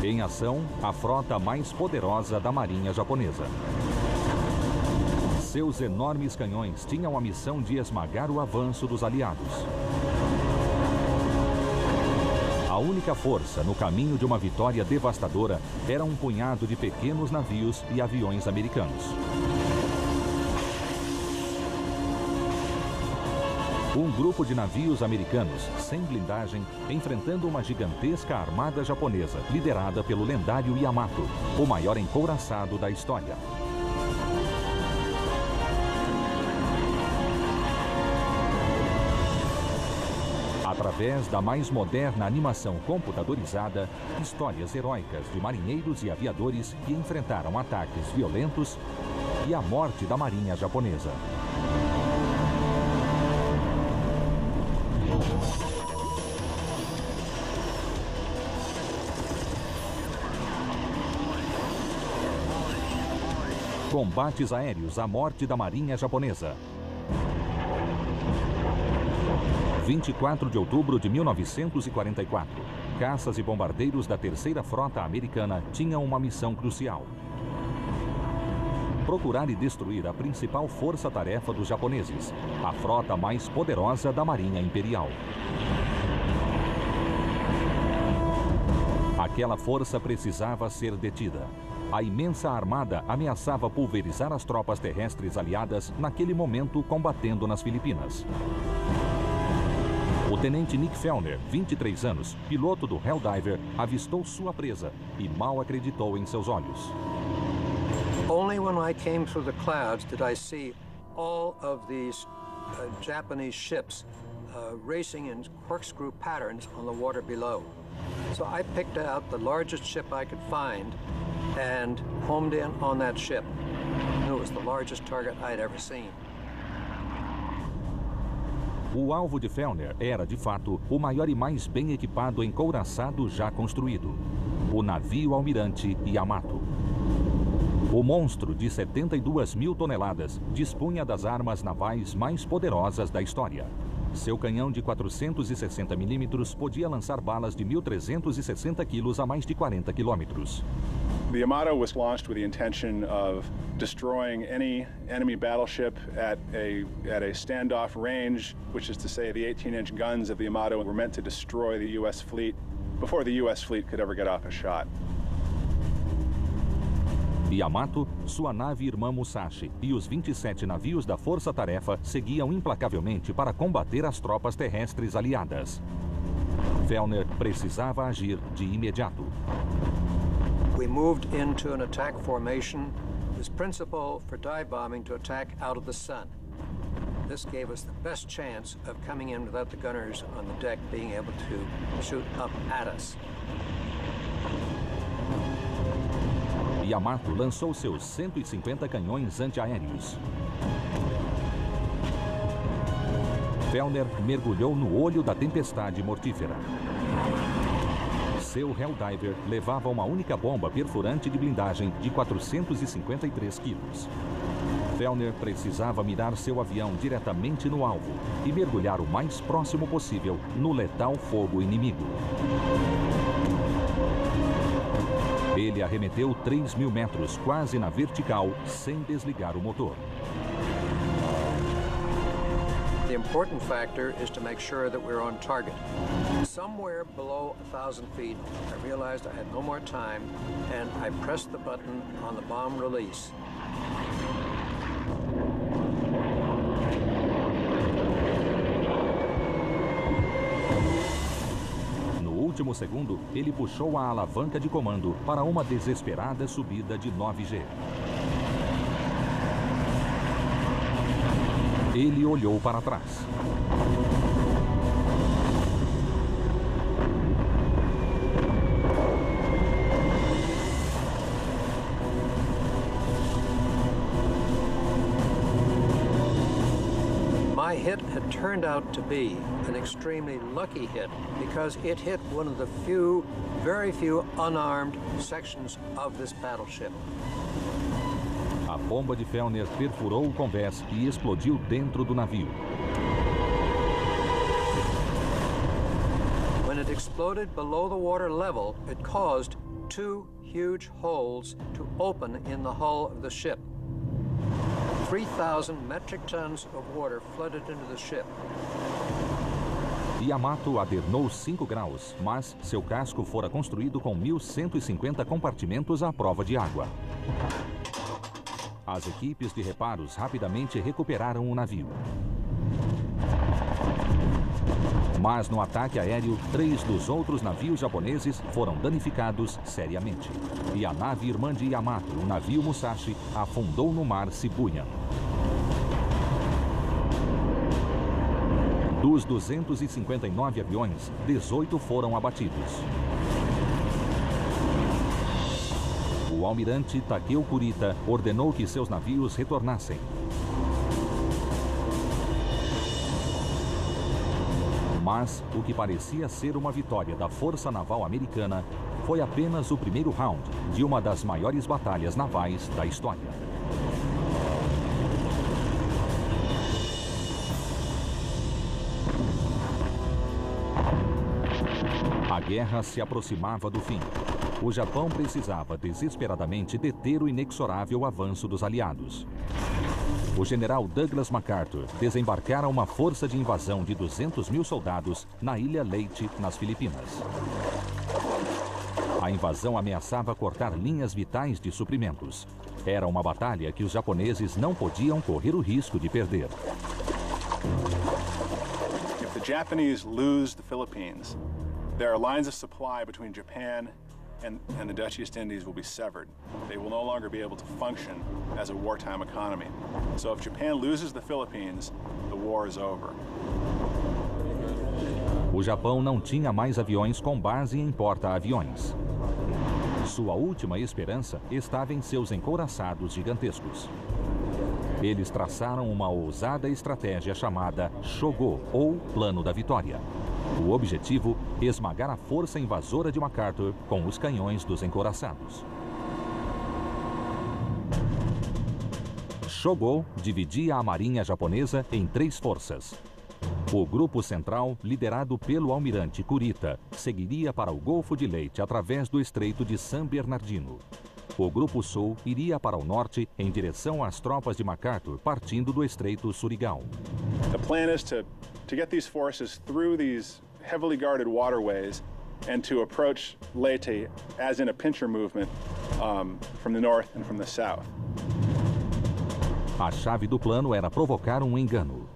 Em ação, a frota mais poderosa da Marinha Japonesa. Seus enormes canhões tinham a missão de esmagar o avanço dos aliados. A única força no caminho de uma vitória devastadora era um punhado de pequenos navios e aviões americanos. Um grupo de navios americanos, sem blindagem, enfrentando uma gigantesca armada japonesa, liderada pelo lendário Yamato, o maior encouraçado da história. Através da mais moderna animação computadorizada, histórias heróicas de marinheiros e aviadores que enfrentaram ataques violentos e a morte da Marinha Japonesa. Combates aéreos à morte da Marinha Japonesa. 24 de outubro de 1944. Caças e bombardeiros da Terceira Frota Americana tinham uma missão crucial: procurar e destruir a principal força-tarefa dos japoneses, a frota mais poderosa da Marinha Imperial. Aquela força precisava ser detida. A imensa armada ameaçava pulverizar as tropas terrestres aliadas naquele momento combatendo nas Filipinas. O tenente Nick Fellner, 23 anos, piloto do Helldiver, avistou sua presa e mal acreditou em seus olhos. Only when I came through the clouds did I see all of these Japanese ships racing in corkscrew patterns on the water below. So I picked out the largest ship I could find and homed in on that ship. I knew it was the largest target I'd ever seen. O alvo de Fellner era, de fato, o maior e mais bem equipado encouraçado já construído: o navio almirante Yamato. O monstro de 72 mil toneladas dispunha das armas navais mais poderosas da história. Seu canhão de 460 milímetros podia lançar balas de 1.360 quilos a mais de 40 quilômetros. The Yamato was launched with the intention of destroying any enemy battleship at a standoff range, which is to say the 18-inch guns of the Yamato were meant to destroy the U.S. fleet before the U.S. fleet could ever get off a shot. Yamato, sua nave irmã Musashi e os 27 navios da Força Tarefa seguiam implacavelmente para combater as tropas terrestres aliadas. Fellner precisava agir de imediato. We moved into an attack formation. This principle for dive bombing to attack out of the sun. This gave us the best chance of coming in without the gunners on the deck being able to shoot up at us. Yamato lançou seus 150 canhões antiaéreos. Fellner mergulhou no olho da tempestade mortífera. Seu Helldiver levava uma única bomba perfurante de blindagem de 453 quilos. Fellner precisava mirar seu avião diretamente no alvo e mergulhar o mais próximo possível no letal fogo inimigo. Ele arremeteu 3.000 metros, quase na vertical, sem desligar o motor. The important factor is to make sure that we're on target. Somewhere below 1,000 feet, I realized I had no more time, and I pressed the button on the bomb release. No último segundo, ele puxou a alavanca de comando para uma desesperada subida de 9G. Ele olhou para trás. My hit had turned out to be an extremely lucky hit because it hit one of the few, very few unarmed sections of this battleship. A bomba de Fellner perfurou o convés e explodiu dentro do navio. When it exploded below the water level, it caused two huge holes to open in the hull of the ship. 3,000 metric tons of water flooded into the ship. Yamato adernou 5 graus, mas seu casco fora construído com 1.150 compartimentos à prova de água. As equipes de reparos rapidamente recuperaram o navio. Mas no ataque aéreo, 3 dos outros navios japoneses foram danificados seriamente. E a nave irmã de Yamato, o navio Musashi, afundou no mar Shibuya. Dos 259 aviões, 18 foram abatidos. O almirante Takeo Kurita ordenou que seus navios retornassem. Mas o que parecia ser uma vitória da Força Naval Americana foi apenas o primeiro round de uma das maiores batalhas navais da história. A guerra se aproximava do fim. O Japão precisava desesperadamente deter o inexorável avanço dos aliados. O general Douglas MacArthur desembarcara uma força de invasão de 200 mil soldados na ilha Leyte, nas Filipinas. A invasão ameaçava cortar linhas vitais de suprimentos. Era uma batalha que os japoneses não podiam correr o risco de perder. If the Japanese lose the Philippines, there are lines of supply between Japan and the Dutch East Indies will be severed. They will no longer be able to function as a wartime economy. So if Japan loses the Philippines, the war is over. O Japão não tinha mais aviões com base em porta-aviões. Sua última esperança estava em seus encouraçados gigantescos. Eles traçaram uma ousada estratégia chamada Shogo, ou Plano da Vitória. O objetivo, esmagar a força invasora de MacArthur com os canhões dos encouraçados. Shogo dividia a marinha japonesa em 3 forças. O grupo central, liderado pelo almirante Kurita, seguiria para o Golfo de Leyte através do Estreito de San Bernardino. O grupo sul iria para o norte em direção às tropas de MacArthur, partindo do Estreito Surigao. The plan is to get these forces through these heavily guarded waterways and to approach Leyte as in a pincher movement from the north and from the south. A chave do plano era provocar um engano.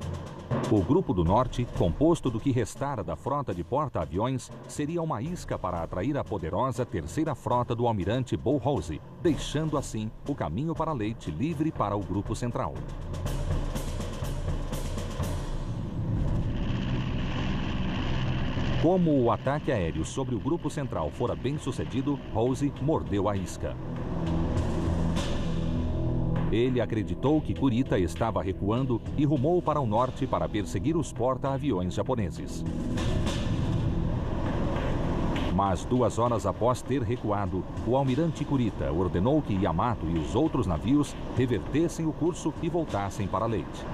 O grupo do norte, composto do que restara da frota de porta-aviões, seria uma isca para atrair a poderosa terceira frota do almirante Bolhausen, deixando assim o caminho para Leyte livre para o grupo central. Como o ataque aéreo sobre o grupo central fora bem sucedido, Halsey mordeu a isca. Ele acreditou que Kurita estava recuando e rumou para o norte para perseguir os porta-aviões japoneses. Mas 2 horas após ter recuado, o almirante Kurita ordenou que Yamato e os outros navios revertessem o curso e voltassem para Leyte.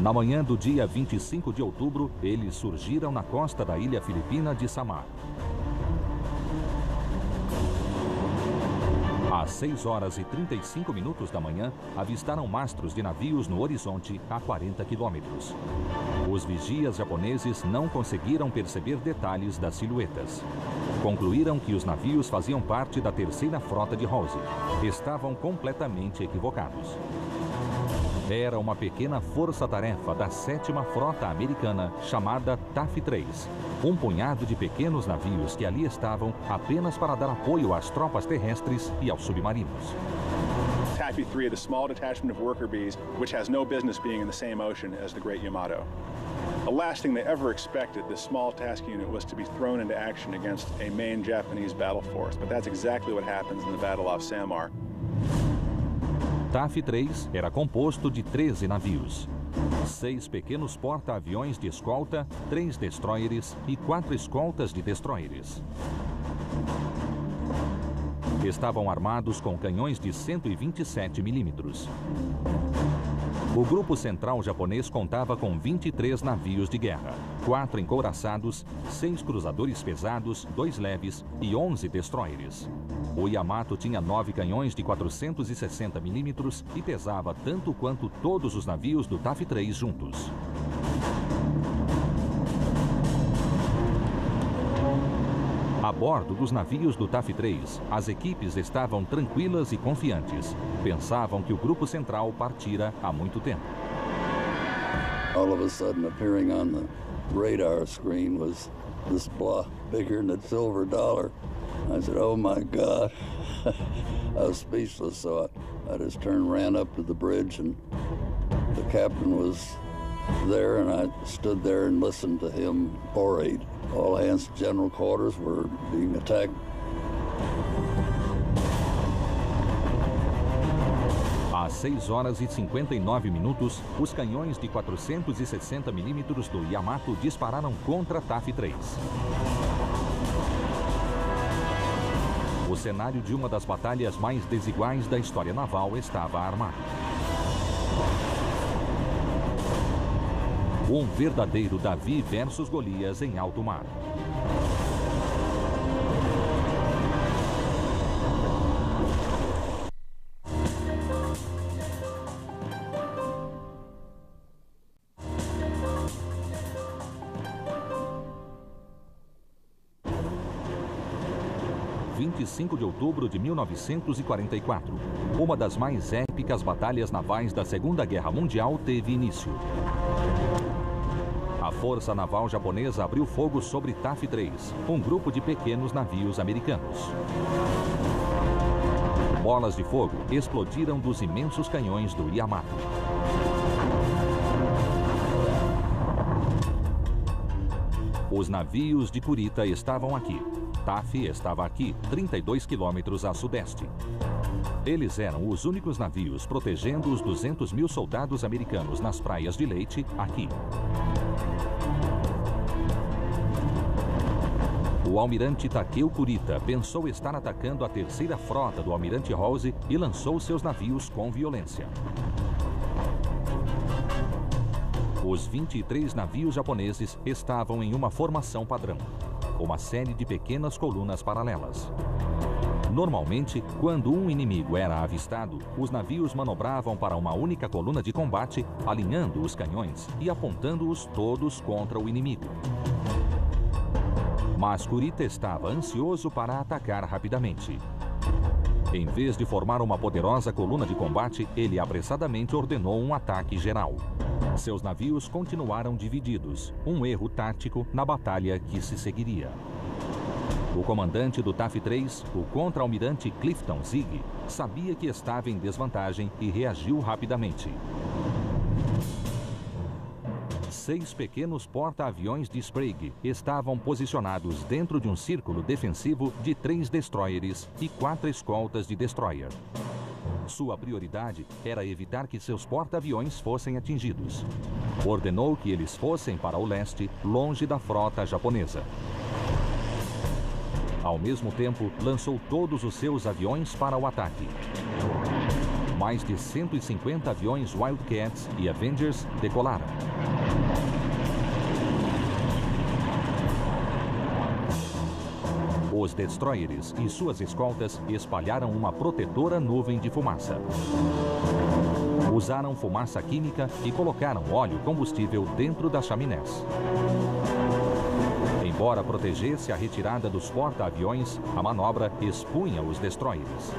Na manhã do dia 25 de outubro, eles surgiram na costa da ilha filipina de Samar. Às 6 horas e 35 minutos da manhã, avistaram mastros de navios no horizonte a 40 quilômetros. Os vigias japoneses não conseguiram perceber detalhes das silhuetas. Concluíram que os navios faziam parte da terceira frota de Halsey. Estavam completamente equivocados. Era uma pequena força-tarefa da 7ª Frota Americana, chamada TAF-3, um punhado de pequenos navios que ali estavam apenas para dar apoio às tropas terrestres e aos submarinos. TAFI-3 is a small detachment of worker bees which has no business being in the same ocean as the Great Yamato. The last thing they ever expected, this small task unit, was to be thrown into action against a main Japanese battle force, but that's exactly what happens in the Battle off Samar. TAF-3 era composto de 13 navios. 6 pequenos porta-aviões de escolta, 3 destroyers e 4 escoltas de destroyers. Estavam armados com canhões de 127 milímetros. O grupo central japonês contava com 23 navios de guerra, 4 encouraçados, 6 cruzadores pesados, 2 leves e 11 destroyers. O Yamato tinha 9 canhões de 460 milímetros e pesava tanto quanto todos os navios do TAF 3 juntos. A bordo dos navios do TAF 3, as equipes estavam tranquilas e confiantes. Pensavam que o grupo central partira há muito tempo. All of a sudden, appearing on the radar screen was this block bigger than a silver dollar. I said, "Oh my God!" I was speechless, so I just turned and ran up to the bridge, and the captain was there, and I stood there and listened to him orate. All hands to general quarters were being attacked. Às 6 horas e 59 minutos, os canhões de 460 milímetros do Yamato dispararam contra TAF 3. O cenário de uma das batalhas mais desiguais da história naval estava armado. Um verdadeiro Davi versus Golias em alto mar. (25 de outubro de 1944). Uma das mais épicas batalhas navais da Segunda Guerra Mundial teve início. A Força Naval Japonesa abriu fogo sobre TAF 3, um grupo de pequenos navios americanos. Bolas de fogo explodiram dos imensos canhões do Yamato. Os navios de Kurita estavam aqui. TAF estava aqui, 32 quilômetros a sudeste. Eles eram os únicos navios protegendo os 200 mil soldados americanos nas praias de Leyte, aqui. O almirante Takeo Kurita pensou estar atacando a terceira frota do almirante Halsey e lançou seus navios com violência. Os 23 navios japoneses estavam em uma formação padrão, uma série de pequenas colunas paralelas. Normalmente, quando um inimigo era avistado, os navios manobravam para uma única coluna de combate, alinhando os canhões e apontando-os todos contra o inimigo. Mas Kurita estava ansioso para atacar rapidamente. Em vez de formar uma poderosa coluna de combate, ele apressadamente ordenou um ataque geral. Seus navios continuaram divididos, um erro tático na batalha que se seguiria. O comandante do TAF 3, o contra-almirante Clifton Zigg, sabia que estava em desvantagem e reagiu rapidamente. 6 pequenos porta-aviões de Sprague estavam posicionados dentro de um círculo defensivo de 3 destroyers e 4 escoltas de destroyer. Sua prioridade era evitar que seus porta-aviões fossem atingidos. Ordenou que eles fossem para o leste, longe da frota japonesa. Ao mesmo tempo, lançou todos os seus aviões para o ataque. Mais de 150 aviões Wildcats e Avengers decolaram. Os destroyers e suas escoltas espalharam uma protetora nuvem de fumaça. Usaram fumaça química e colocaram óleo combustível dentro das chaminés. Embora protegesse a retirada dos porta-aviões, a manobra expunha os destroyers.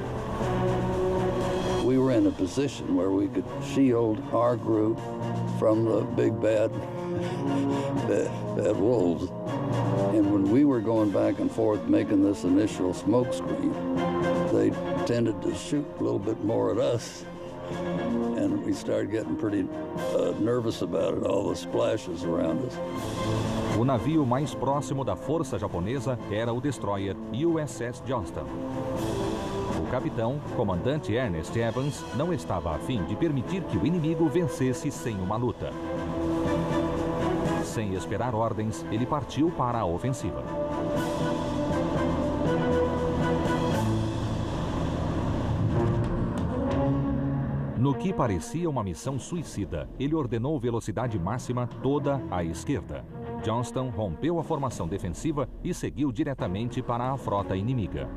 We were in a position where we could shield our group from the big bad wolves. And when we were going back and forth making this initial smoke screen, they tended to shoot a little bit more at us. And we started getting pretty nervous about it, all the splashes around us. O navio mais próximo da força japonesa era o destroyer USS Johnston. O capitão, comandante Ernest Evans, não estava a fim de permitir que o inimigo vencesse sem uma luta. Sem esperar ordens, ele partiu para a ofensiva. No que parecia uma missão suicida, ele ordenou velocidade máxima toda à esquerda. Johnston rompeu a formação defensiva e seguiu diretamente para a frota inimiga.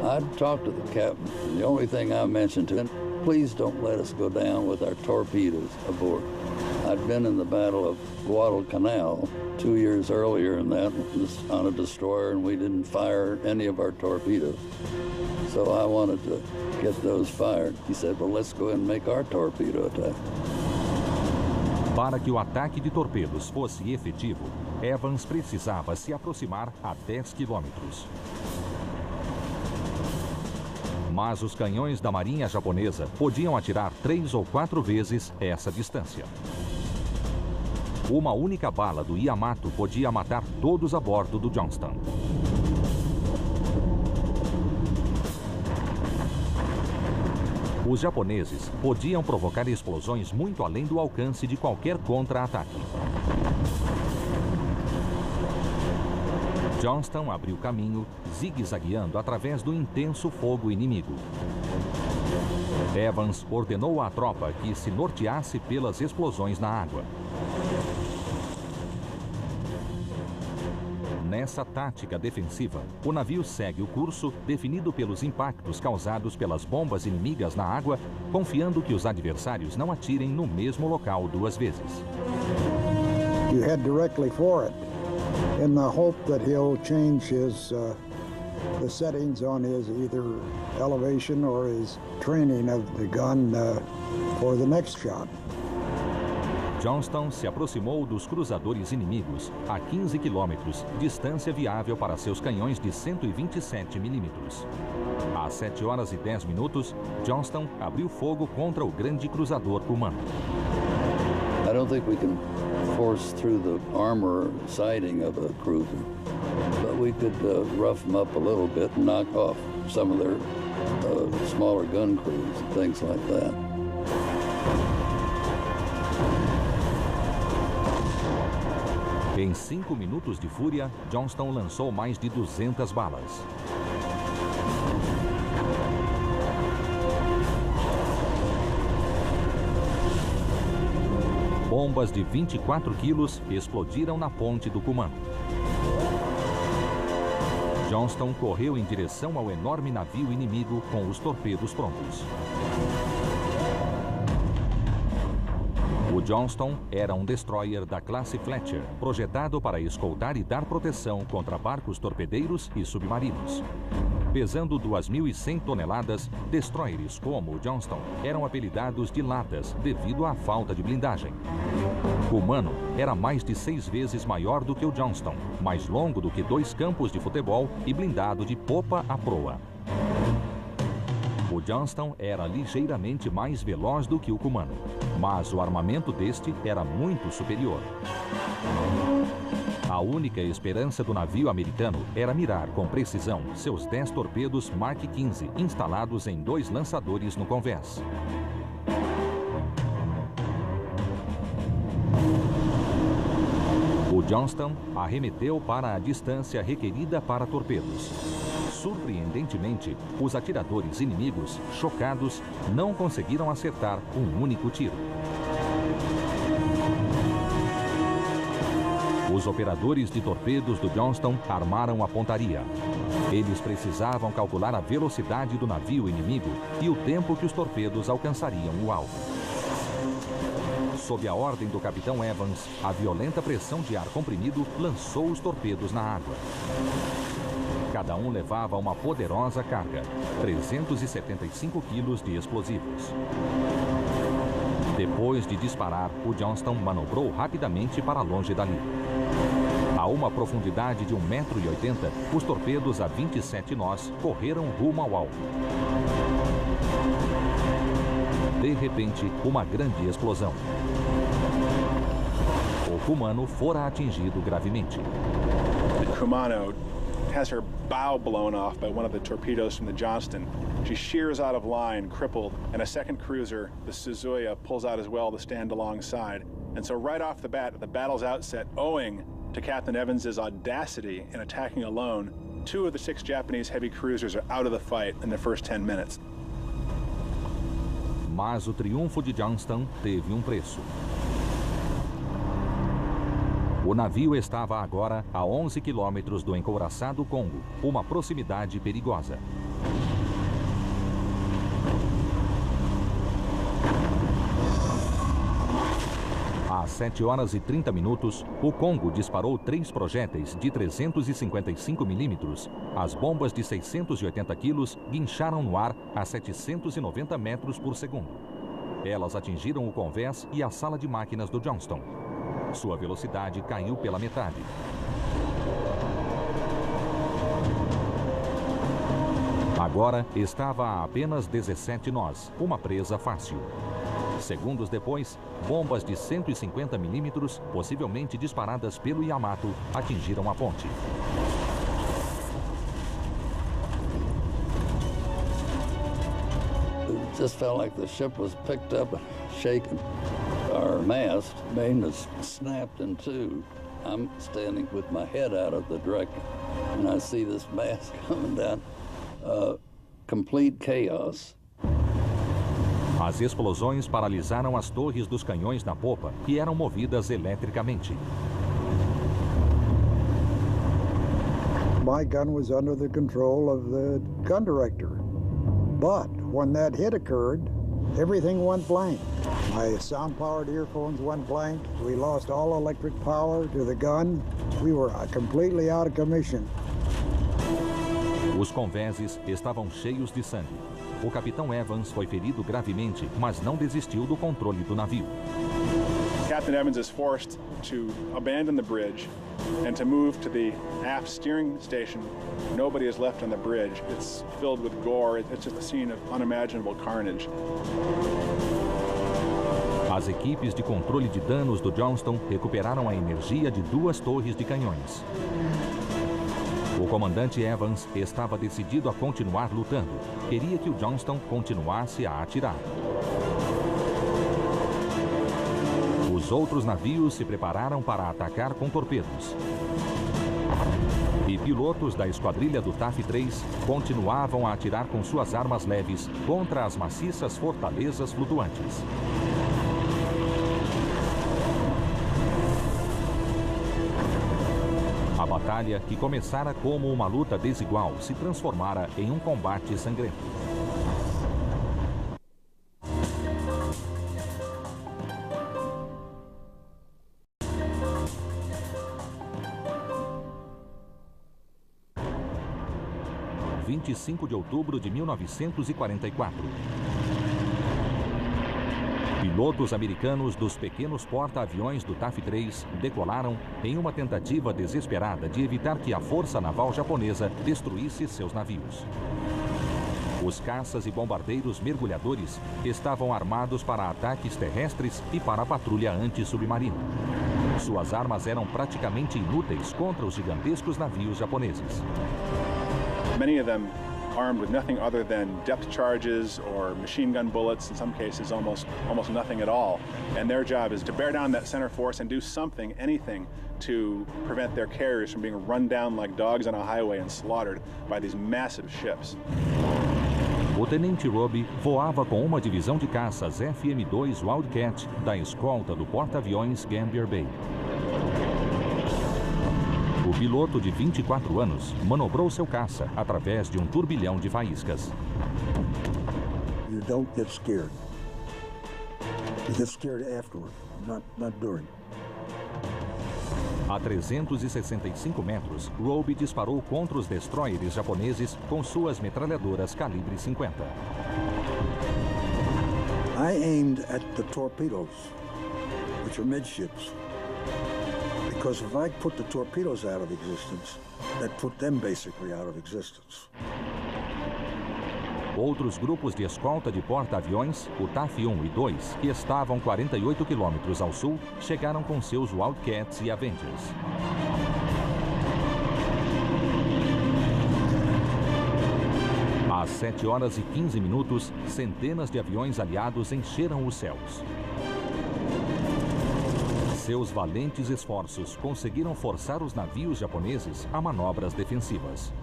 I'd talked to the captain, and the only thing I mentioned to him, please don't let us go down with our torpedoes aboard. I'd been in the Battle of Guadalcanal 2 years earlier, and that was on a destroyer, and we didn't fire any of our torpedoes. So I wanted to get those fired. He said, well, let's go ahead and make our torpedo attack. Para que o ataque de torpedos fosse efetivo, Evans precisava se aproximar a 10 quilômetros. Mas os canhões da Marinha japonesa podiam atirar 3 ou 4 vezes essa distância. Uma única bala do Yamato podia matar todos a bordo do Johnston. Os japoneses podiam provocar explosões muito além do alcance de qualquer contra-ataque. Johnston abriu caminho, zigue-zagueando através do intenso fogo inimigo. Evans ordenou à tropa que se norteasse pelas explosões na água. Nessa tática defensiva, o navio segue o curso definido pelos impactos causados pelas bombas inimigas na água, confiando que os adversários não atirem no mesmo local 2 vezes. You head directly for it, in the hope that he'll change his the settings on his either elevation or his training of the gun for the next shot. Johnston se aproximou dos cruzadores inimigos a 15 quilômetros, distância viável para seus canhões de 127 milímetros. Às 7 horas e 10 minutos, Johnston abriu fogo contra o grande cruzador cumano. I don't think we can force through the armor siding of a cruiser, but we could rough them up a little bit and knock off some of their smaller gun crews and things like that. Em 5 minutos de fúria, Johnston lançou mais de 200 balas. Bombas de 24 quilos explodiram na ponte do Kumano. Johnston correu em direção ao enorme navio inimigo com os torpedos prontos. O Johnston era um destroyer da classe Fletcher, projetado para escoltar e dar proteção contra barcos torpedeiros e submarinos. Pesando 2.100 toneladas, destroyers como o Johnston eram apelidados de latas devido à falta de blindagem. O Kumano era mais de 6 vezes maior do que o Johnston, mais longo do que 2 campos de futebol e blindado de popa a proa. O Johnston era ligeiramente mais veloz do que o Kumano, mas o armamento deste era muito superior. A única esperança do navio americano era mirar com precisão seus 10 torpedos Mark 15 instalados em 2 lançadores no convés. O Johnston arremeteu para a distância requerida para torpedos. Surpreendentemente, os atiradores inimigos, chocados, não conseguiram acertar um único tiro. Os operadores de torpedos do Johnston armaram a pontaria. Eles precisavam calcular a velocidade do navio inimigo e o tempo que os torpedos alcançariam o alvo. Sob a ordem do capitão Evans, a violenta pressão de ar comprimido lançou os torpedos na água. Cada um levava uma poderosa carga, 375 quilos de explosivos. Depois de disparar, o Johnston manobrou rapidamente para longe dali. A uma profundidade de 1,80 m, os torpedos a 27 nós correram rumo ao alvo. De repente, uma grande explosão. O Kumano fora atingido gravemente. The Kumano has her bow blown off by one of the torpedoes from the Johnston. She shears out of line, crippled, and a second cruiser, the Suzuya, pulls out as well to stand alongside. And so right off the bat, at the battle's outset, owing To Captain Evans's audacity in attacking alone, 2 of the 6 Japanese heavy cruisers are out of the fight in the first 10 minutes. Mas o triunfo de Johnston teve um preço. O navio estava agora a 11 quilômetros do encouraçado Congo, uma proximidade perigosa. Às 7 horas e 30 minutos, o Congo disparou 3 projéteis de 355 milímetros. As bombas de 680 quilos guincharam no ar a 790 metros por segundo. Elas atingiram o convés e a sala de máquinas do Johnston. Sua velocidade caiu pela metade. Agora estava a apenas 17 nós, uma presa fácil. Segundos depois, bombas de 150 milímetros, possivelmente disparadas pelo Yamato, atingiram a ponte. It just felt like the ship was picked up and shaken. Our mast main was snapped in two. I'm standing with my head out of the director, and I see this mast coming down. Complete chaos. As explosões paralisaram as torres dos canhões na popa, que eram movidas eletricamente. My gun was under the control of the gun director. But when that hit occurred, everything went blank. My sound-powered earphones went blank. We lost all electric power to the gun. We were completely out of commission. Os convéses estavam cheios de sangue. O capitão Evans foi ferido gravemente, mas não desistiu do controle do navio. Captain Evans is forced to abandon the bridge and to move to the aft steering station. Nobody is left on the bridge. It's filled with gore. It's just a scene of unimaginable carnage. As equipes de controle de danos do Johnston recuperaram a energia de 2 torres de canhões. O comandante Evans estava decidido a continuar lutando. Queria que o Johnston continuasse a atirar. Os outros navios se prepararam para atacar com torpedos. E pilotos da esquadrilha do TAF-3 continuavam a atirar com suas armas leves contra as maciças fortalezas flutuantes. A batalha, que começara como uma luta desigual, se transformara em um combate sangrento. Dia 25 de outubro de 1944. Pilotos americanos dos pequenos porta-aviões do TAF-3 decolaram em uma tentativa desesperada de evitar que a força naval japonesa destruísse seus navios. Os caças e bombardeiros mergulhadores estavam armados para ataques terrestres e para a patrulha anti-submarina. Suas armas eram praticamente inúteis contra os gigantescos navios japoneses. Many of them armed with nothing other than depth charges or machine gun bullets, in some cases almost nothing at all. And their job is to bear down that center force and do something, anything, to prevent their carriers from being run down like dogs on a highway and slaughtered by these massive ships. O tenente Roby voava com uma divisão de caças FM-2 Wildcat da escolta do porta-aviões Gambier Bay. O piloto de 24 anos manobrou seu caça através de um turbilhão de faíscas. You don't get scared. You get scared afterward, not during. A 365 metros, Roby disparou contra os destroyers japoneses com suas metralhadoras calibre 50. I aimed at the torpedoes, which are midships. Because if I put the torpedoes out of existence, that put them basically out of existence. Outros grupos de escolta de porta-aviões, o TAF-1 e 2, que estavam 48 quilômetros ao sul, chegaram com seus Wildcats e Avengers. Às 7 horas e 15 minutos, centenas de aviões aliados encheram os céus. Seus valentes esforços conseguiram forçar os navios japoneses a manobras defensivas.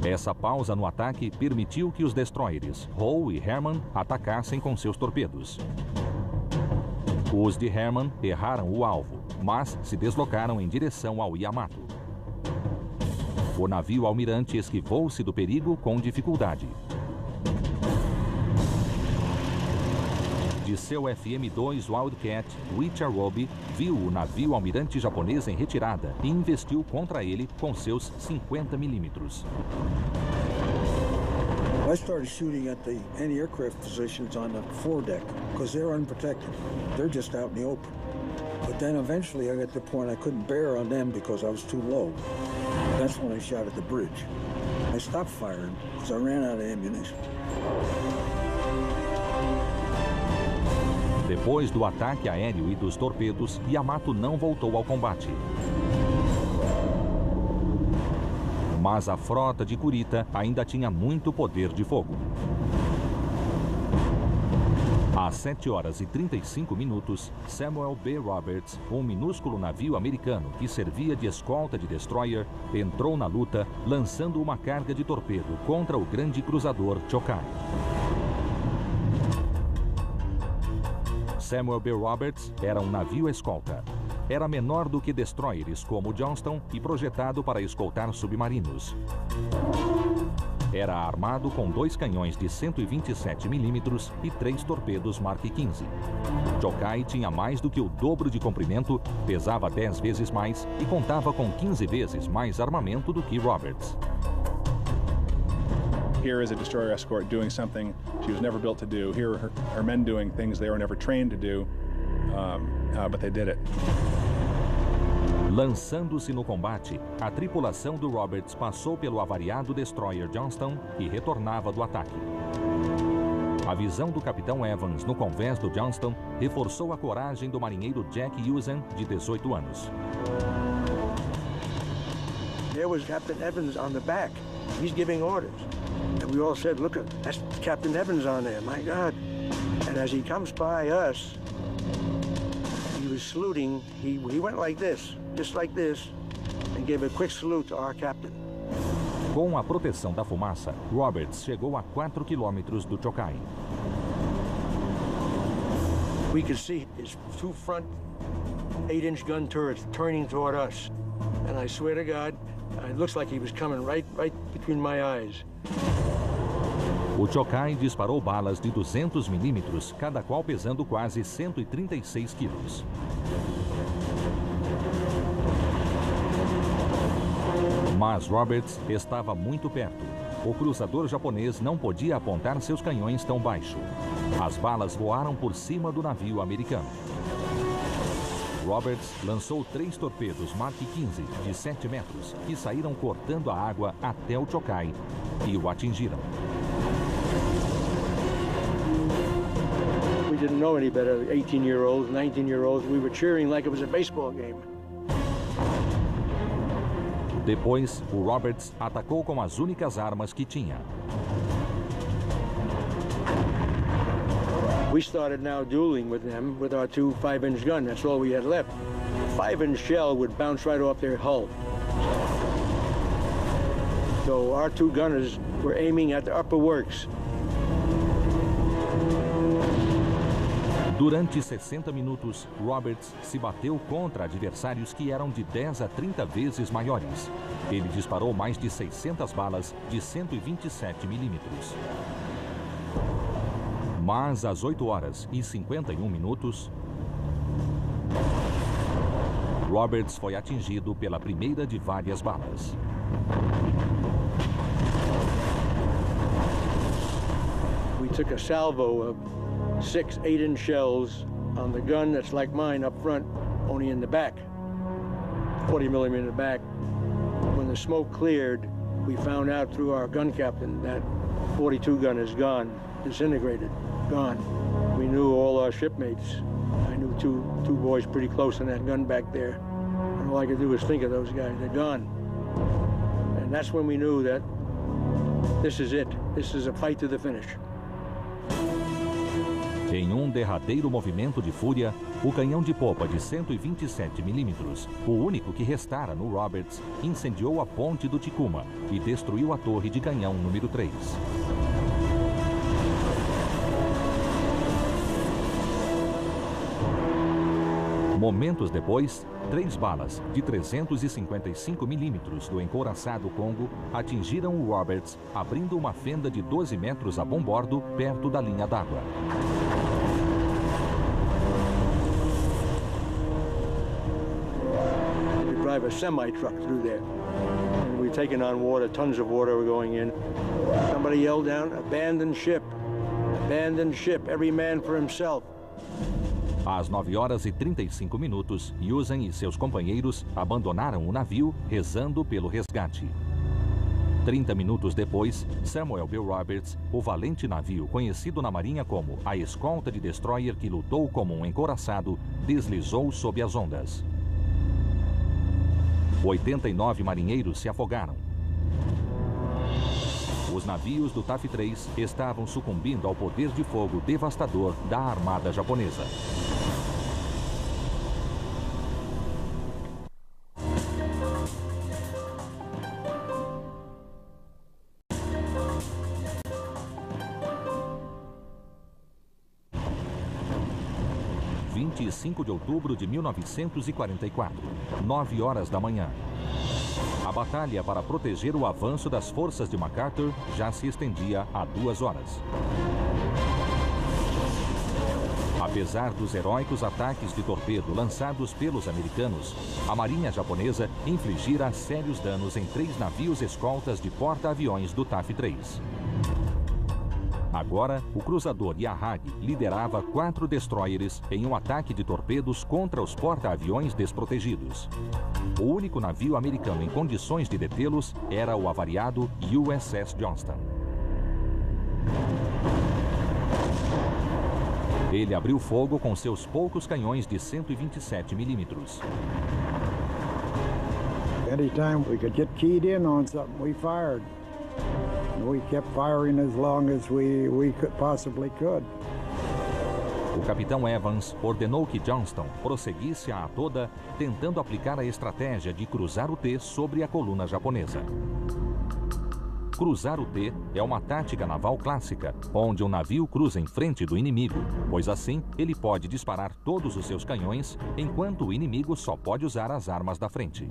Essa pausa no ataque permitiu que os destroyers Howe e Herman atacassem com seus torpedos. Os de Herman erraram o alvo, mas se deslocaram em direção ao Yamato. O navio almirante esquivou-se do perigo com dificuldade. De seu FM-2 Wildcat, Wicharobe viu o navio almirante japonês em retirada e investiu contra ele com seus 50 milímetros. I started shooting at the anti-aircraft positions on the foredeck because they're unprotected. They're just out in the open. But then eventually I got to the point I couldn't bear on them because I was too low. That's when I shot at the bridge. I stopped firing because I ran out of ammunition. Depois do ataque aéreo e dos torpedos, Yamato não voltou ao combate. Mas a frota de Kurita ainda tinha muito poder de fogo. Às 7 horas e 35 minutos, Samuel B. Roberts, um minúsculo navio americano que servia de escolta de destroyer, entrou na luta, lançando uma carga de torpedo contra o grande cruzador Chokai. Samuel B. Roberts era um navio escolta. Era menor do que destroyers como o Johnston e projetado para escoltar submarinos. Era armado com 2 canhões de 127 milímetros e 3 torpedos Mark 15. Chokai tinha mais do que o dobro de comprimento, pesava 10 vezes mais e contava com 15 vezes mais armamento do que Roberts. Here is a destroyer escort doing something she was never built to do. Here are her men doing things they were never trained to do, but they did it. Lançando-se no combate, a tripulação do Roberts passou pelo avariado destroyer Johnston e retornava do ataque. A visão do capitão Evans no convés do Johnston reforçou a coragem do marinheiro Jack Usen, de 18 anos. There was Captain Evans on the back. He's giving orders. And we all said, look, that's Captain Evans on there, my God. And as he comes by us, he was saluting. He went like this, just like this, and gave a quick salute to our captain. Com a proteção da fumaça, Roberts chegou a 4 quilômetros do Chokai. We could see his 2 front 8-inch gun turrets turning toward us. And I swear to God, it looks like he was coming right between my eyes. O Chokai disparou balas de 200 milímetros, cada qual pesando quase 136 quilos. Mas Roberts estava muito perto. O cruzador japonês não podia apontar seus canhões tão baixo. As balas voaram por cima do navio americano. Roberts lançou 3 torpedos Mark 15 de 7 metros, que saíram cortando a água até o Chokai e o atingiram. We didn't know any better, 18-year-olds, 19-year-olds. We were cheering like it was a baseball game. Depois, o Roberts atacou com as únicas armas que tinha. We started now dueling with them with our 2 5-inch gun. That's all we had left. A 5-inch shell would bounce right off their hull. So our 2 gunners were aiming at the upper works. Durante 60 minutos, Roberts se bateu contra adversários que eram de 10 a 30 vezes maiores. Ele disparou mais de 600 balas de 127 milímetros. Mas às 8 horas e 51 minutos, Roberts foi atingido pela primeira de várias balas. We took a salvo of 6 8-inch shells on the gun that's like mine up front, only in the back, 40 millimeter in the back. When the smoke cleared, we found out through our gun captain that 42 gun is gone, disintegrated, gone. We knew all our shipmates. I knew two boys pretty close in that gun back there. And all I could do was think of those guys. They're gone. And that's when we knew that this is it. This is a fight to the finish. Em um derradeiro movimento de fúria, o canhão de popa de 127 milímetros, o único que restara no Roberts, incendiou a ponte do Tecuma e destruiu a torre de canhão número 3. Momentos depois, 3 balas de 355 milímetros do encouraçado Congo atingiram o Roberts, abrindo uma fenda de 12 metros a bom bordo perto da linha d'água. We drive a semi-truck through there. And we're taking on water, tons of water were going in. Somebody yelled down, abandon ship, every man for himself. Às 9 horas e 35 minutos, Usain e seus companheiros abandonaram o navio, rezando pelo resgate. 30 minutos depois, Samuel B. Roberts, o valente navio conhecido na Marinha como a escolta de destroyer que lutou como um encouraçado, deslizou sob as ondas. 89 marinheiros se afogaram. Os navios do TAF-3 estavam sucumbindo ao poder de fogo devastador da armada japonesa. De outubro de 1944, 9 horas da manhã. A batalha para proteger o avanço das forças de MacArthur já se estendia há 2 horas. Apesar dos heróicos ataques de torpedo lançados pelos americanos, a marinha japonesa infligira sérios danos em 3 navios escoltas de porta-aviões do TAF-3. Agora, o cruzador Yahagi liderava 4 destroyers em um ataque de torpedos contra os porta-aviões desprotegidos. O único navio americano em condições de detê-los era o avariado USS Johnston. Ele abriu fogo com seus poucos canhões de 127 milímetros. Anytime we could get keyed in on something, we fired. We kept firing as long as we possibly could. O capitão Evans ordenou que Johnston prosseguisse a toda, tentando aplicar a estratégia de cruzar o T sobre a coluna japonesa. Cruzar o T é uma tática naval clássica, onde um navio cruza em frente do inimigo, pois assim ele pode disparar todos os seus canhões, enquanto o inimigo só pode usar as armas da frente.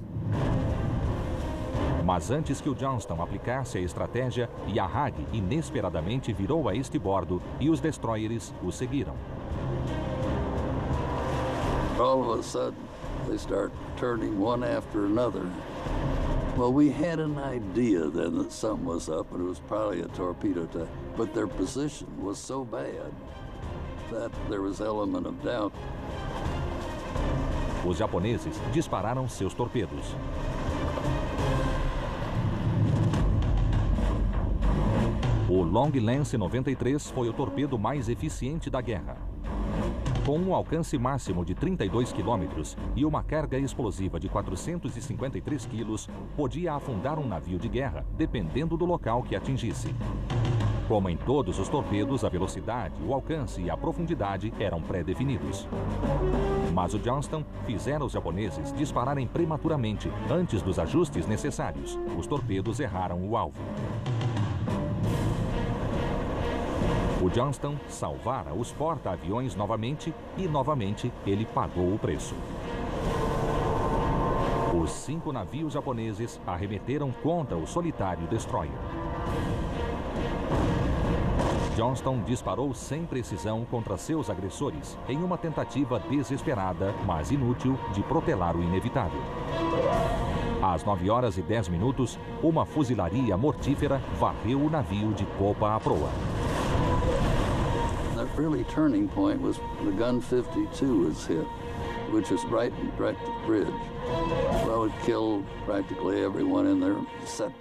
Mas antes que o Johnston aplicasse a estratégia, Yahagi inesperadamente virou a este bordo e os destroyers o seguiram. All of a sudden, they start turning one after another. Well, we had an idea then that something was up, and it was probably a torpedo attack. But their position was so bad that there was an element of doubt. Os japoneses dispararam seus torpedos. O Long Lance 93 foi o torpedo mais eficiente da guerra. Com um alcance máximo de 32 quilômetros e uma carga explosiva de 453 quilos, podia afundar um navio de guerra, dependendo do local que atingisse. Como em todos os torpedos, a velocidade, o alcance e a profundidade eram pré-definidos. Mas o Johnston fizera os japoneses dispararem prematuramente, antes dos ajustes necessários. Os torpedos erraram o alvo. O Johnston salvara os porta-aviões novamente e, novamente, ele pagou o preço. Os 5 navios japoneses arremeteram contra o solitário destroyer. Johnston disparou sem precisão contra seus agressores em uma tentativa desesperada, mas inútil, de protelar o inevitável. Às 9 horas e 10 minutos, uma fuzilaria mortífera varreu o navio de popa à proa. The really turning point was the gun 52 was hit, which is right at the bridge. Well, it killed practically everyone in there, set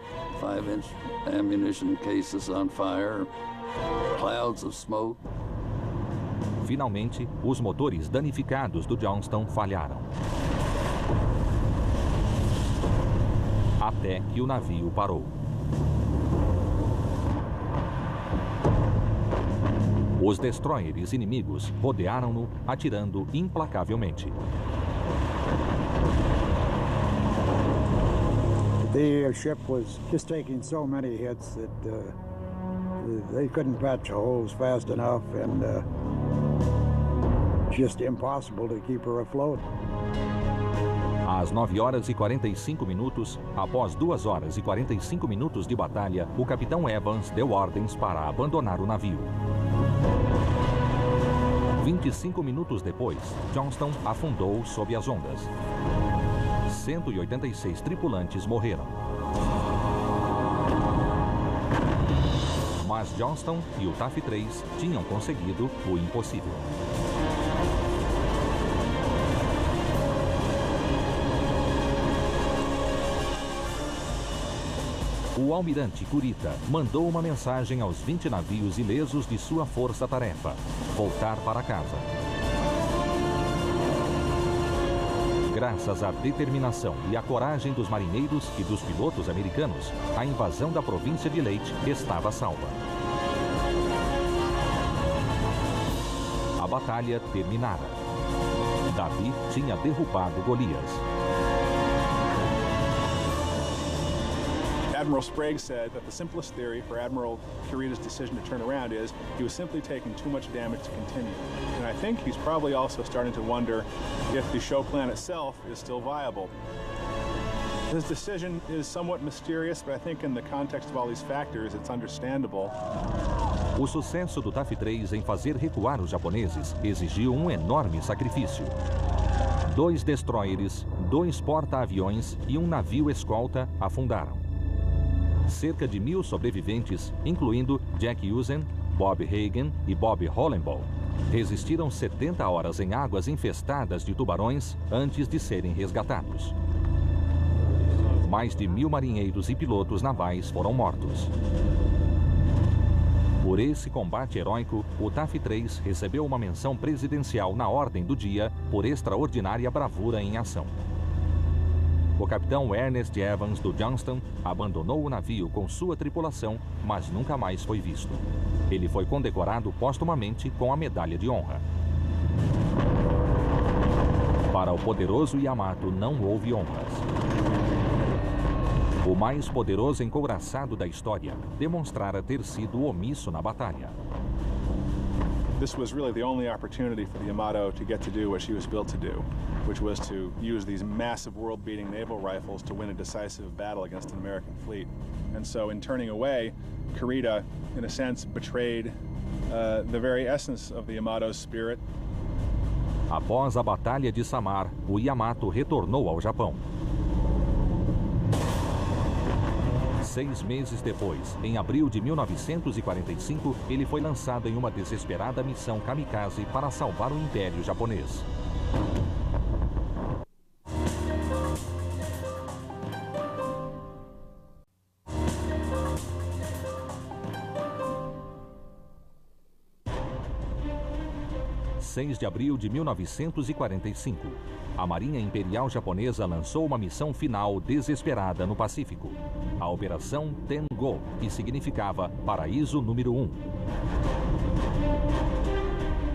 5-inch ammunition cases on fire, clouds of smoke. Finalmente, os motores danificados do Johnston falharam. Até que o navio parou. Os destroyers inimigos rodearam-no, atirando implacavelmente. The ship was just taking so many hits that they couldn't patch the holes fast enough, and just impossible to keep her afloat. Às 9 horas e 45 minutos, após 2 horas e 45 minutos de batalha, o capitão Evans deu ordens para abandonar o navio. 25 minutos depois, Johnston afundou sob as ondas. 186 tripulantes morreram. Mas Johnston e o Taff-3 tinham conseguido o impossível. O almirante Kurita mandou uma mensagem aos 20 navios ilesos de sua força-tarefa: voltar para casa. Graças à determinação e à coragem dos marinheiros e dos pilotos americanos, a invasão da província de Leyte estava salva. A batalha terminara. Davi tinha derrubado Golias. Admiral Sprague said that the simplest theory for Admiral Kurita's decision to turn around is he was simply taking too much damage to continue. And I think he's probably also starting to wonder if the show plan itself is still viable. His decision is somewhat mysterious, but I think in the context of all these factors, it's understandable. O sucesso do Taff-3 em fazer recuar os japoneses exigiu um enorme sacrifício. 2 destroyers, 2 porta-aviões e um navio escolta afundaram. Cerca de 1000 sobreviventes, incluindo Jack Usen, Bob Hagen e Bob Hollenbaugh, resistiram 70 horas em águas infestadas de tubarões antes de serem resgatados. Mais de 1000 marinheiros e pilotos navais foram mortos. Por esse combate heróico, o Taff-3 recebeu uma menção presidencial na Ordem do Dia por extraordinária bravura em ação. O capitão Ernest Evans do Johnston abandonou o navio com sua tripulação, mas nunca mais foi visto. Ele foi condecorado póstumamente com a Medalha de Honra. Para o poderoso Yamato não houve honras. O mais poderoso encouraçado da história demonstrara ter sido omisso na batalha. This was really the only opportunity for the Yamato to get to do what she was built to do, which was to use these massive world-beating naval rifles to win a decisive battle against an American fleet. And so in turning away, Kurita, in a sense, betrayed the very essence of the Yamato's spirit. Após a Batalha de Samar, o Yamato retornou ao Japão. 6 meses depois, em abril de 1945, ele foi lançado em uma desesperada missão kamikaze para salvar o Império Japonês. Em 6 de abril de 1945, a Marinha Imperial Japonesa lançou uma missão final desesperada no Pacífico, a Operação Tengo, que significava Paraíso número 1.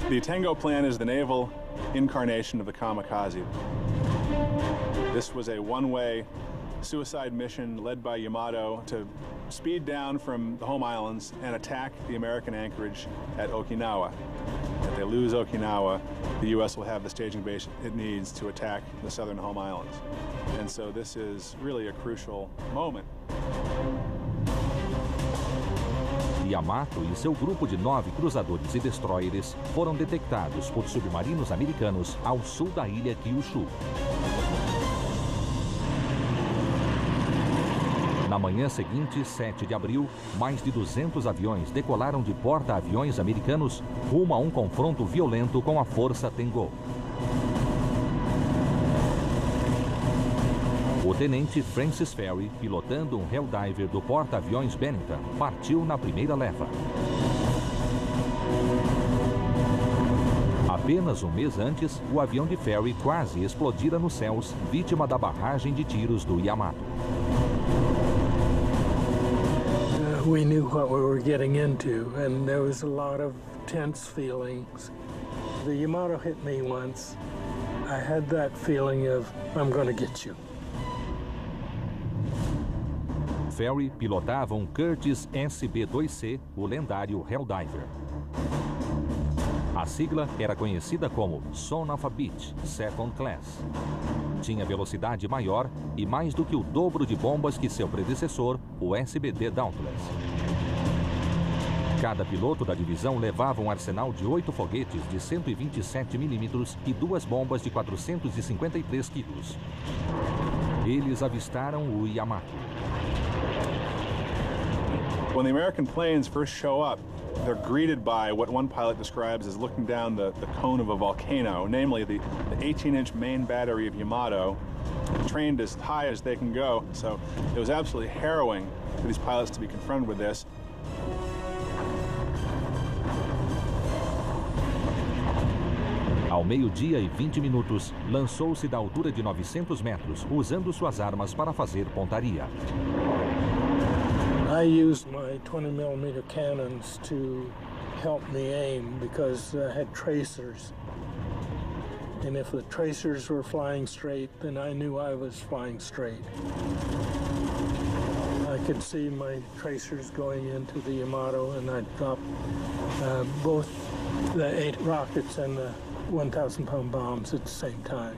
The Tengo plan is the naval incarnation of the kamikaze. This was a one-way suicide mission led by Yamato to speed down from the home islands and attack the American anchorage at Okinawa. If they lose Okinawa, the U.S. will have the staging base it needs to attack the southern home islands. And so this is really a crucial moment. Yamato e seu grupo de 9 cruzadores e destroyers foram detectados por submarinos americanos ao sul da ilha Kyushu. Na manhã seguinte, 7 de abril, mais de 200 aviões decolaram de porta-aviões americanos rumo a um confronto violento com a Força Tengo. O tenente Francis Ferry, pilotando um Helldiver do porta-aviões Bennington, partiu na primeira leva. Apenas um mês antes, o avião de Ferry quase explodira nos céus, vítima da barragem de tiros do Yamato. We knew what we were getting into, and there was a lot of tense feelings. The Yamato hit me once. I had that feeling of, I'm going to get you. Ferry pilotava um Curtiss SB-2C, o lendário Helldiver. A sigla era conhecida como Son of a Bitch, Second Class. Tinha velocidade maior e mais do que o dobro de bombas que seu predecessor, o SBD Dauntless. Cada piloto da divisão levava um arsenal de 8 foguetes de 127 mm e 2 bombas de 453 kg. Eles avistaram o Yamato. When the American planes first show up, they're greeted by what one pilot describes as looking down the cone of a volcano, namely the 18-inch main battery of Yamato, trained as high as they can go. So it was absolutely harrowing for these pilots to be confronted with this. Ao meio-dia e 20 minutos, lançou-se da altura de 900 metros, usando suas armas para fazer pontaria. I used my 20mm cannons to help me aim because I had tracers. And if the tracers were flying straight, then I knew I was flying straight. I could see my tracers going into the Yamato, and I'd drop both the 8 rockets and the 1,000-pound bombs at the same time.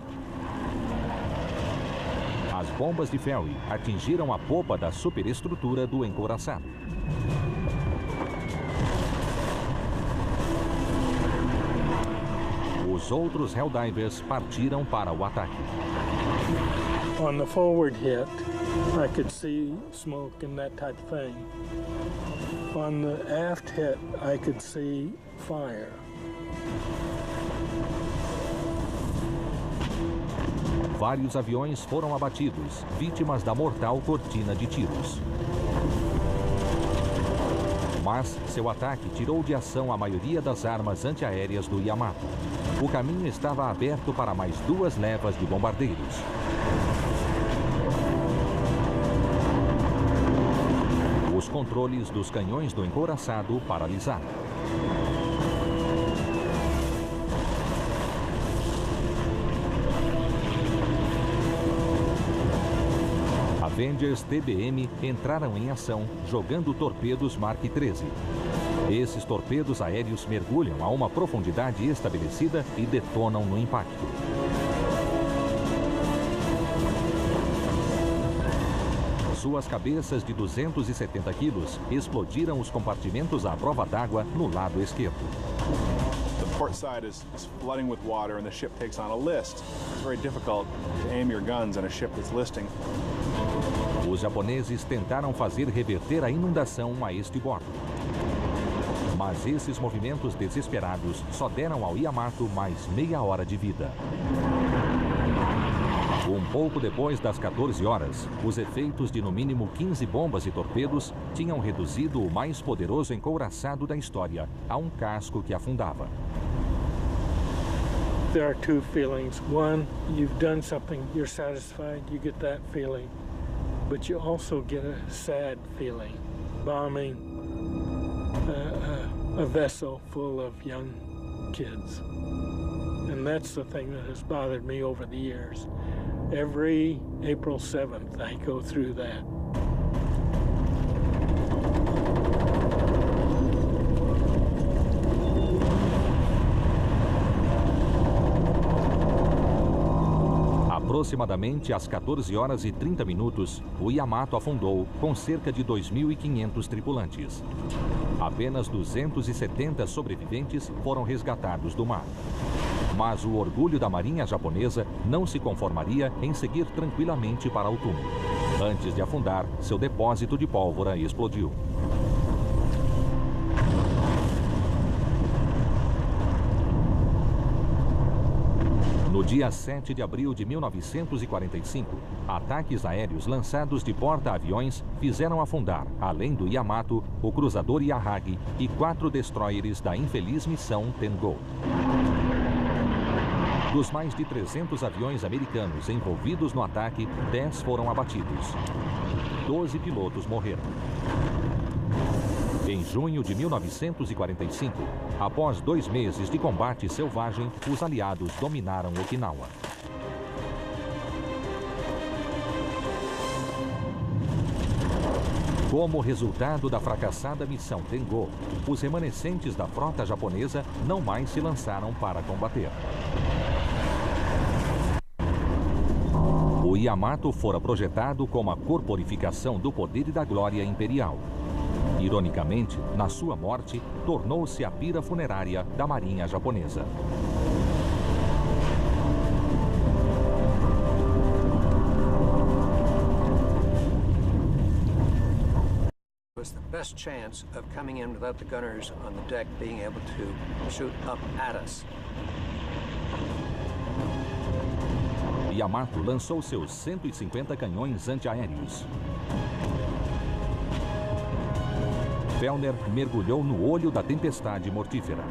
As bombas de Ferry atingiram a popa da superestrutura do encouraçado. Os outros Helldivers partiram para o ataque. On the forward hit, I could see smoke and that type of thing. On the aft hit, I could see fire. Vários aviões foram abatidos, vítimas da mortal cortina de tiros. Mas seu ataque tirou de ação a maioria das armas antiaéreas do Yamato. O caminho estava aberto para mais 2 levas de bombardeiros. Os controles dos canhões do encouraçado paralisaram. Avengers TBM entraram em ação, jogando torpedos Mark 13. Esses torpedos aéreos mergulham a uma profundidade estabelecida e detonam no impacto. Suas cabeças de 270 quilos explodiram os compartimentos à prova d'água no lado esquerdo. The port side is flooding with water and the ship takes on a list. It's very difficult to aim your guns on a ship that's listing. Os japoneses tentaram fazer reverter a inundação a este bordo. Mas esses movimentos desesperados só deram ao Yamato mais meia hora de vida. Um pouco depois das 14 horas, os efeitos de no mínimo 15 bombas e torpedos tinham reduzido o mais poderoso encouraçado da história a um casco que afundava. There are 2 feelings. One, you've done something, you're satisfied, you get that feeling. But you also get a sad feeling, bombing a vessel full of young kids. And that's the thing that has bothered me over the years. Every April 7th, I go through that. Aproximadamente às 14 horas e 30 minutos, o Yamato afundou com cerca de 2.500 tripulantes. Apenas 270 sobreviventes foram resgatados do mar. Mas o orgulho da marinha japonesa não se conformaria em seguir tranquilamente para o túmulo. Antes de afundar, seu depósito de pólvora explodiu. No dia 7 de abril de 1945, ataques aéreos lançados de porta-aviões fizeram afundar, além do Yamato, o cruzador Yahagi e 4 destroyers da infeliz missão Tengo. Dos mais de 300 aviões americanos envolvidos no ataque, 10 foram abatidos. 12 pilotos morreram. Em Em junho de 1945, após 2 meses de combate selvagem, os aliados dominaram Okinawa. Como resultado da fracassada missão Tengo, os remanescentes da frota japonesa não mais se lançaram para combater. O Yamato fora projetado como a corporificação do poder e da glória imperial. Ironicamente, na sua morte, tornou-se a pira funerária da Marinha Japonesa. Was the best chance of coming in without the gunners on the deck being able to shoot up at us. Yamato lançou seus 150 canhões antiaéreos. Fellner mergulhou no olho da tempestade mortífera.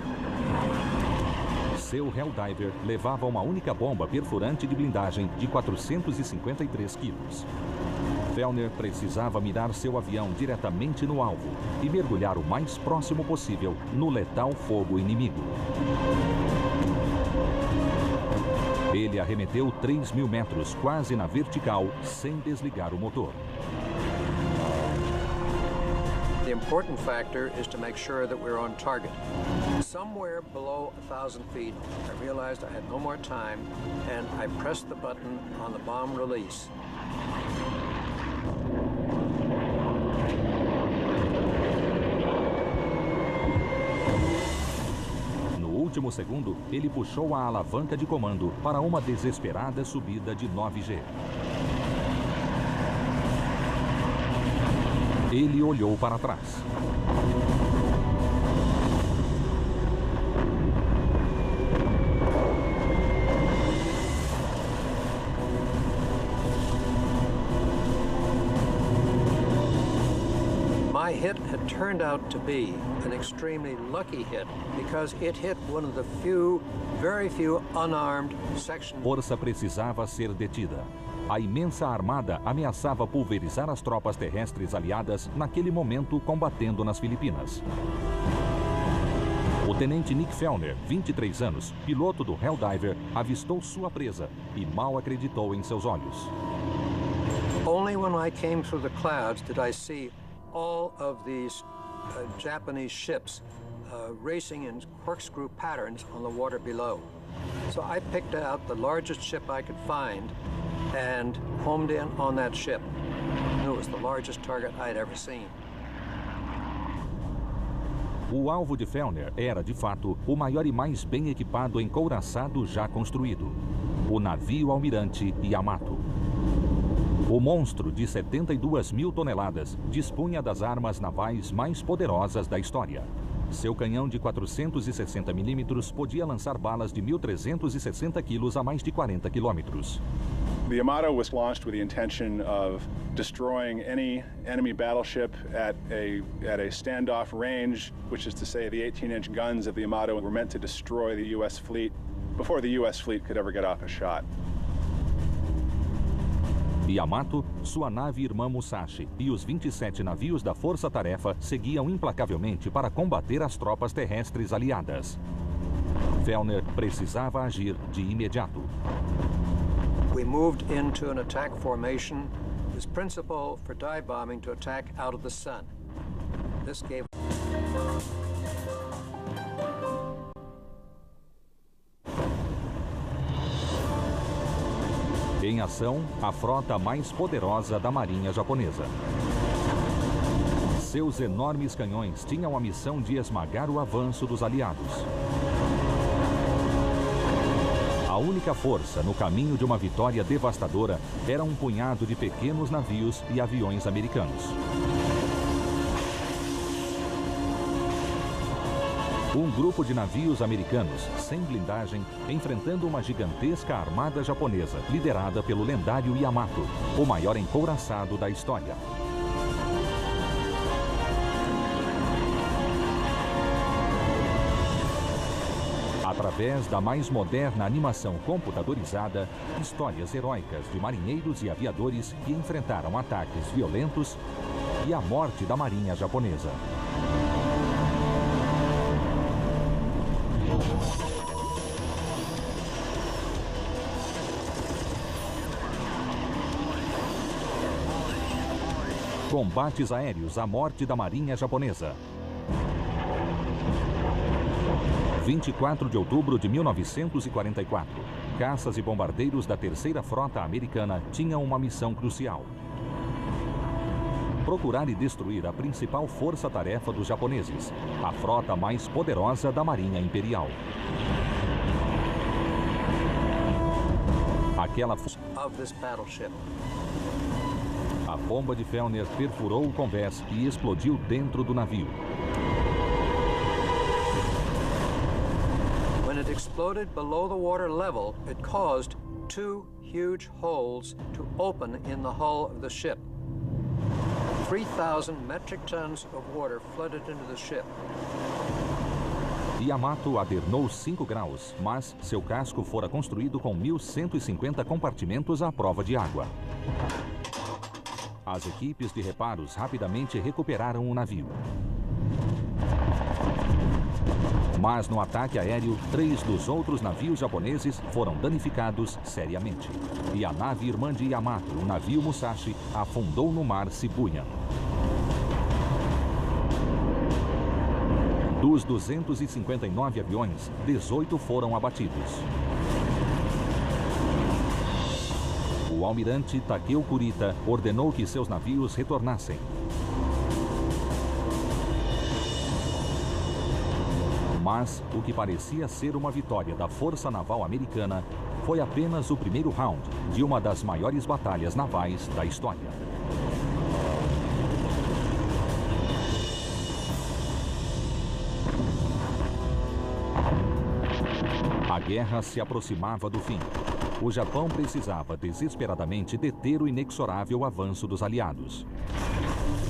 Seu Helldiver levava uma única bomba perfurante de blindagem de 453 quilos. Fellner precisava mirar seu avião diretamente no alvo e mergulhar o mais próximo possível no letal fogo inimigo. Ele arremeteu 3.000 metros, quase na vertical, sem desligar o motor. The important factor is to make sure that we're on target. Somewhere below 1,000 feet, I realized I had no more time, and I pressed the button on the bomb release. No último segundo, ele puxou a alavanca de comando para uma desesperada subida de 9G. Ele olhou para trás. My hit had turned out to be an extremely lucky hit because it hit one of the very few unarmed sections. Força precisava ser detida. A imensa armada ameaçava pulverizar as tropas terrestres aliadas naquele momento combatendo nas Filipinas. O tenente Nick Fellner, 23 anos, piloto do Helldiver, avistou sua presa e mal acreditou em seus olhos. Only when I came through the clouds did I see all of these Japanese ships racing in corkscrew patterns on the water below. So I picked out the largest ship I could find and homed in on that ship. I knew it was the largest target I'd ever seen. O alvo de Fellner era, de fato, o maior e mais bem equipado encouraçado já construído: o navio almirante Yamato. O monstro de 72.000 toneladas dispunha das armas navais mais poderosas da história. Seu canhão de 460 milímetros podia lançar balas de 1.360 quilos a mais de 40 quilômetros. The Yamato was launched with the intention of destroying any enemy battleship at a standoff range, which is to say the 18-inch guns of the Yamato were meant to destroy the U.S. fleet before the U.S. fleet could ever get off a shot. Yamato, sua nave irmã Musashi e os 27 navios da Força Tarefa seguiam implacavelmente para combater as tropas terrestres aliadas. Fellner precisava agir de imediato. We moved into an attack formation. His principle for dive bombing to attack out of the sun. This gave Em ação, a frota mais poderosa da Marinha Japonesa. Seus enormes canhões tinham a missão de esmagar o avanço dos aliados. A única força no caminho de uma vitória devastadora era um punhado de pequenos navios e aviões americanos. Um grupo de navios americanos, sem blindagem, enfrentando uma gigantesca armada japonesa, liderada pelo lendário Yamato, o maior encouraçado da história. Através da mais moderna animação computadorizada, histórias heróicas de marinheiros e aviadores que enfrentaram ataques violentos e a morte da Marinha Japonesa. Combates aéreos à morte da Marinha Japonesa. 24 de outubro de 1944. Caças e bombardeiros da Terceira Frota Americana tinham uma missão crucial: procurar e destruir a principal força-tarefa dos japoneses, a frota mais poderosa da Marinha Imperial. A bomba de Fellner perfurou o convés e explodiu dentro do navio. When it exploded below the water level, it caused 2 huge holes to open in the hull of the ship. 3,000 metric tons of water flooded into the ship. Yamato adernou 5 graus, mas seu casco fora construído com 1.150 compartimentos à prova de água. As equipes de reparos rapidamente recuperaram o navio. Mas no ataque aéreo, 3 dos outros navios japoneses foram danificados seriamente. E a nave irmã de Yamato, o navio Musashi, afundou no mar Shibuya. Dos 259 aviões, 18 foram abatidos. O almirante Takeo Kurita ordenou que seus navios retornassem. Mas o que parecia ser uma vitória da Força Naval Americana foi apenas o primeiro round de uma das maiores batalhas navais da história. A guerra se aproximava do fim. O Japão precisava desesperadamente deter o inexorável avanço dos aliados.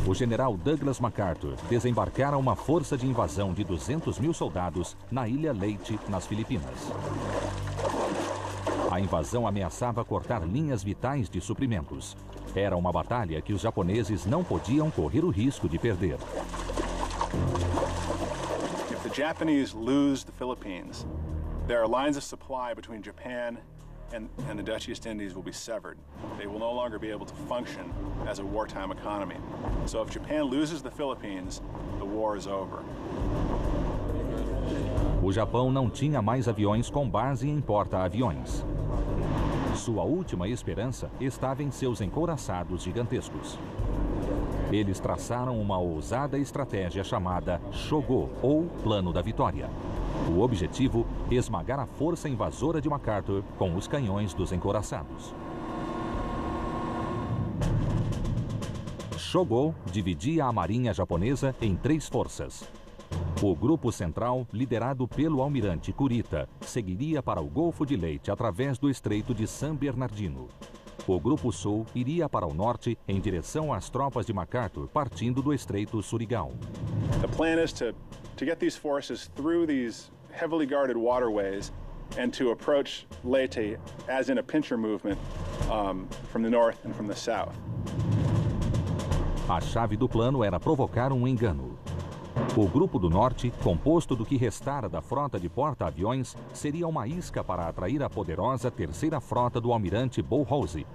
O general Douglas MacArthur desembarcara uma força de invasão de 200 mil soldados na ilha Leyte, nas Filipinas. A invasão ameaçava cortar linhas vitais de suprimentos. Era uma batalha que os japoneses não podiam correr o risco de perder. If the Japanese lose the Philippines, there are lines of supply between Japan and the Dutch East Indies will be severed. They will no longer be able to function as a wartime economy. So if Japan loses the Philippines, the war is over. O Japão não tinha mais aviões com base em porta-aviões. Sua última esperança estava em seus encouraçados gigantescos. Eles traçaram uma ousada estratégia chamada Shogo, ou Plano da Vitória. O objetivo, esmagar a força invasora de MacArthur com os canhões dos encouraçados. Shogo dividia a marinha japonesa em 3 forças. O grupo central, liderado pelo almirante Kurita, seguiria para o Golfo de Leyte através do Estreito de San Bernardino. O grupo sul iria para o norte em direção às tropas de MacArthur, partindo do Estreito Surigao. The plan is to get these forces through these heavily guarded waterways and to approach Leyte as in a pincher movement from the north and from the south. A chave do plano era provocar um engano. O grupo do norte, composto do que restara da frota de porta-aviões, seria uma isca para atrair a poderosa terceira frota do almirante Bolhausen,